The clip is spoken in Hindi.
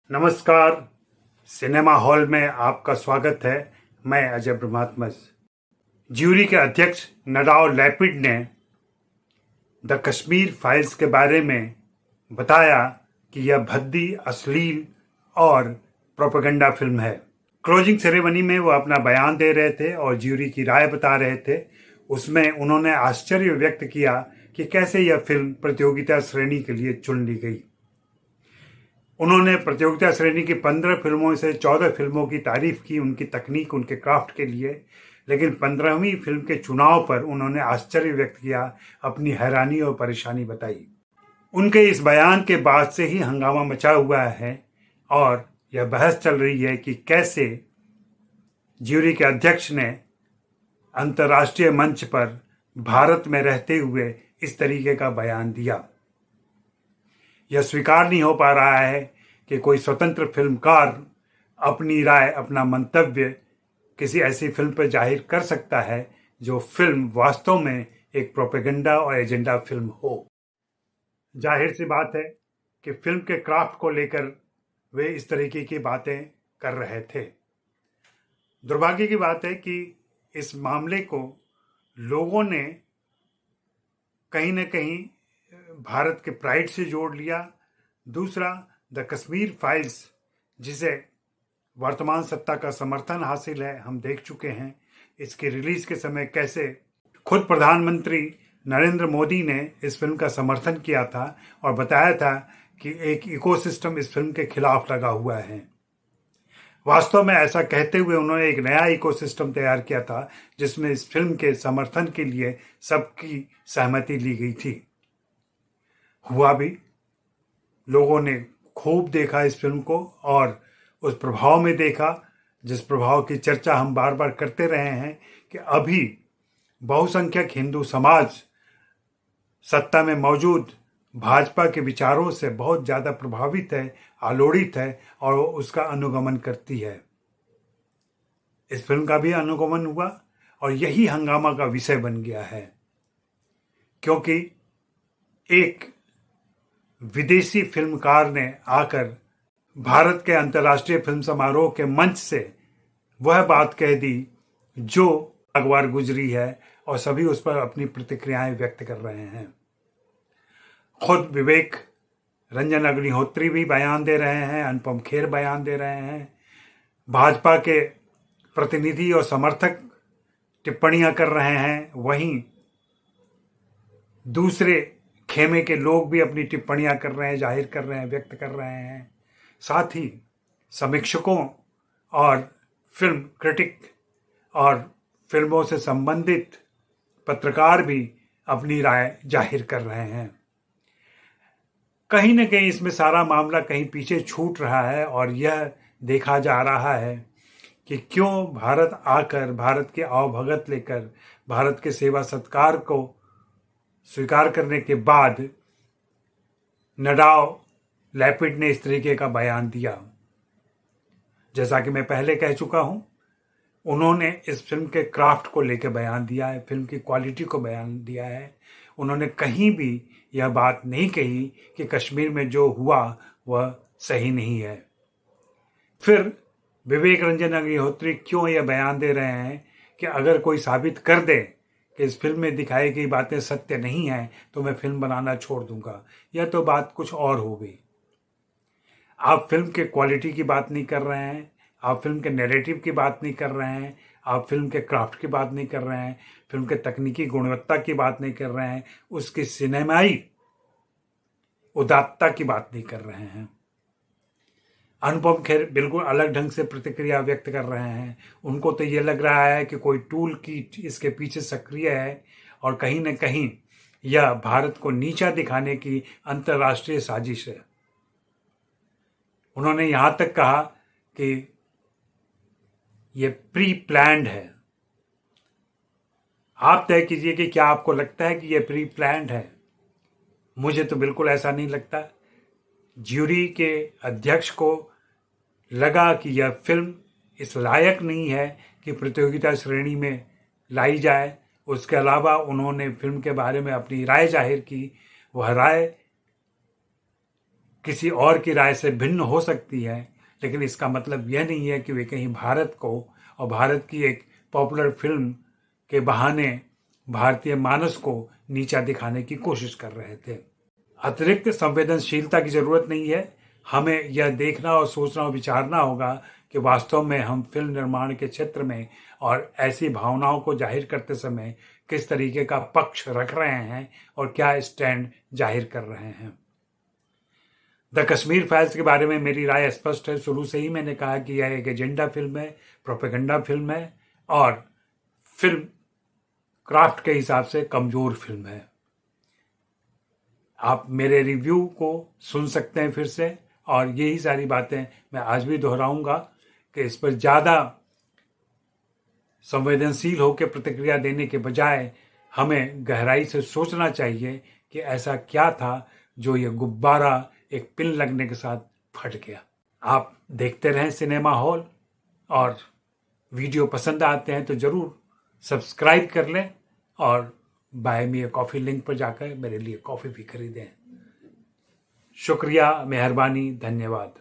नमस्कार। सिनेमा हॉल में आपका स्वागत है। मैं अजय ब्रह्मात्मस। ज्यूरी के अध्यक्ष नडाव लैपिड ने द कश्मीर फाइल्स के बारे में बताया कि यह भद्दी, अश्लील और प्रोपेगेंडा फिल्म है। क्लोजिंग सेरेमनी में वो अपना बयान दे रहे थे और ज्यूरी की राय बता रहे थे। उसमें उन्होंने आश्चर्य व्यक्त किया कि कैसे यह फिल्म प्रतियोगिता श्रेणी के लिए चुन ली गई। उन्होंने प्रतियोगिता श्रेणी की 15 फिल्मों से 14 फिल्मों की तारीफ की, उनकी तकनीक, उनके क्राफ्ट के लिए। लेकिन 15वीं फिल्म के चुनाव पर उन्होंने आश्चर्य व्यक्त किया, अपनी हैरानी और परेशानी बताई। उनके इस बयान के बाद से ही हंगामा मचा हुआ है और यह बहस चल रही है कि कैसे ज्यूरी के अध्यक्ष ने अंतर्राष्ट्रीय मंच पर भारत में रहते हुए इस तरीके का बयान दिया। यह स्वीकार नहीं हो पा रहा है कि कोई स्वतंत्र फिल्मकार अपनी राय, अपना मंतव्य किसी ऐसी फिल्म पर जाहिर कर सकता है जो फिल्म वास्तव में एक प्रोपेगेंडा और एजेंडा फिल्म हो। जाहिर सी बात है कि फिल्म के क्राफ्ट को लेकर वे इस तरीके की बातें कर रहे थे। दुर्भाग्य की बात है कि इस मामले को लोगों ने कहीं न कहीं भारत के प्राइड से जोड़ लिया। दूसरा, द कश्मीर फाइल्स, जिसे वर्तमान सत्ता का समर्थन हासिल है, हम देख चुके हैं इसके रिलीज के समय कैसे खुद प्रधानमंत्री नरेंद्र मोदी ने इस फिल्म का समर्थन किया था और बताया था कि एक इकोसिस्टम इस फिल्म के खिलाफ लगा हुआ है। वास्तव में ऐसा कहते हुए उन्होंने एक नया इकोसिस्टम तैयार किया था जिसमें इस फिल्म के समर्थन के लिए सबकी सहमति ली गई थी। हुआ भी, लोगों ने खूब देखा इस फिल्म को और उस प्रभाव में देखा जिस प्रभाव की चर्चा हम बार बार करते रहे हैं कि अभी बहुसंख्यक हिंदू समाज सत्ता में मौजूद भाजपा के विचारों से बहुत ज़्यादा प्रभावित है, आलोड़ित है और उसका अनुगमन करती है। इस फिल्म का भी अनुगमन हुआ और यही हंगामा का विषय बन गया है, क्योंकि एक विदेशी फिल्मकार ने आकर भारत के अंतर्राष्ट्रीय फिल्म समारोह के मंच से वह बात कह दी जो अखबार गुजरी है और सभी उस पर अपनी प्रतिक्रियाएं व्यक्त कर रहे हैं। खुद विवेक रंजन अग्निहोत्री भी बयान दे रहे हैं, अनुपम खेर बयान दे रहे हैं, भाजपा के प्रतिनिधि और समर्थक टिप्पणियां कर रहे हैं, वहीं दूसरे खेमे के लोग भी अपनी टिप्पणियां कर रहे हैं, जाहिर कर रहे हैं, व्यक्त कर रहे हैं। साथ ही समीक्षकों और फिल्म क्रिटिक और फिल्मों से संबंधित पत्रकार भी अपनी राय जाहिर कर रहे हैं। कहीं न कहीं इसमें सारा मामला कहीं पीछे छूट रहा है और यह देखा जा रहा है कि क्यों भारत आकर, भारत के आवभगत लेकर, भारत के सेवा सत्कार को स्वीकार करने के बाद नडाव लैपिड ने इस तरीके का बयान दिया। जैसा कि मैं पहले कह चुका हूं, उन्होंने इस फिल्म के क्राफ्ट को लेकर बयान दिया है, फिल्म की क्वालिटी को बयान दिया है। उन्होंने कहीं भी यह बात नहीं कही कि कश्मीर में जो हुआ वह सही नहीं है। फिर विवेक रंजन अग्निहोत्री क्यों यह बयान दे रहे हैं कि अगर कोई साबित कर दे कि इस फिल्म में दिखाई गई बातें सत्य नहीं हैं तो मैं फिल्म बनाना छोड़ दूंगा। यह तो बात कुछ और हो गई। आप फिल्म के क्वालिटी की बात नहीं कर रहे हैं, आप फिल्म के नैरेटिव की बात नहीं कर रहे हैं, आप फिल्म के क्राफ्ट की बात नहीं कर रहे हैं, फिल्म के तकनीकी गुणवत्ता की बात नहीं कर रहे हैं, उसकी सिनेमाई उदात्तता की बात नहीं कर रहे हैं। अनुपम खेर बिल्कुल अलग ढंग से प्रतिक्रिया व्यक्त कर रहे हैं। उनको तो ये लग रहा है कि कोई टूल की इसके पीछे सक्रिय है और कहीं न कहीं यह भारत को नीचा दिखाने की अंतर्राष्ट्रीय साजिश है। उन्होंने यहाँ तक कहा कि ये प्री प्लान्ड है। आप तय कीजिए कि क्या आपको लगता है कि ये प्री प्लान्ड है। मुझे तो बिल्कुल ऐसा नहीं लगता। ज्यूरी के अध्यक्ष को लगा कि यह फिल्म इस लायक नहीं है कि प्रतियोगिता श्रेणी में लाई जाए। उसके अलावा उन्होंने फिल्म के बारे में अपनी राय जाहिर की। वह राय किसी और की राय से भिन्न हो सकती है, लेकिन इसका मतलब यह नहीं है कि वे कहीं भारत को और भारत की एक पॉपुलर फिल्म के बहाने भारतीय मानस को नीचा दिखाने की कोशिश कर रहे थे। अतिरिक्त संवेदनशीलता की जरूरत नहीं है। हमें यह देखना और सोचना और विचारना होगा कि वास्तव में हम फिल्म निर्माण के क्षेत्र में और ऐसी भावनाओं को जाहिर करते समय किस तरीके का पक्ष रख रहे हैं और क्या स्टैंड जाहिर कर रहे हैं। द कश्मीर फाइल्स के बारे में मेरी राय स्पष्ट है। शुरू से ही मैंने कहा कि यह एक एजेंडा फिल्म है, प्रोपेगेंडा फिल्म है और फिल्म क्राफ्ट के हिसाब से कमजोर फिल्म है। आप मेरे रिव्यू को सुन सकते हैं फिर से, और यही सारी बातें मैं आज भी दोहराऊंगा कि इस पर ज़्यादा संवेदनशील होकर प्रतिक्रिया देने के बजाय हमें गहराई से सोचना चाहिए कि ऐसा क्या था जो ये गुब्बारा एक पिन लगने के साथ फट गया। आप देखते रहें सिनेमा हॉल, और वीडियो पसंद आते हैं तो ज़रूर सब्सक्राइब कर लें और buy me a coffee link पर जाकर मेरे लिए कॉफ़ी भी खरीदें। शुक्रिया, मेहरबानी, धन्यवाद।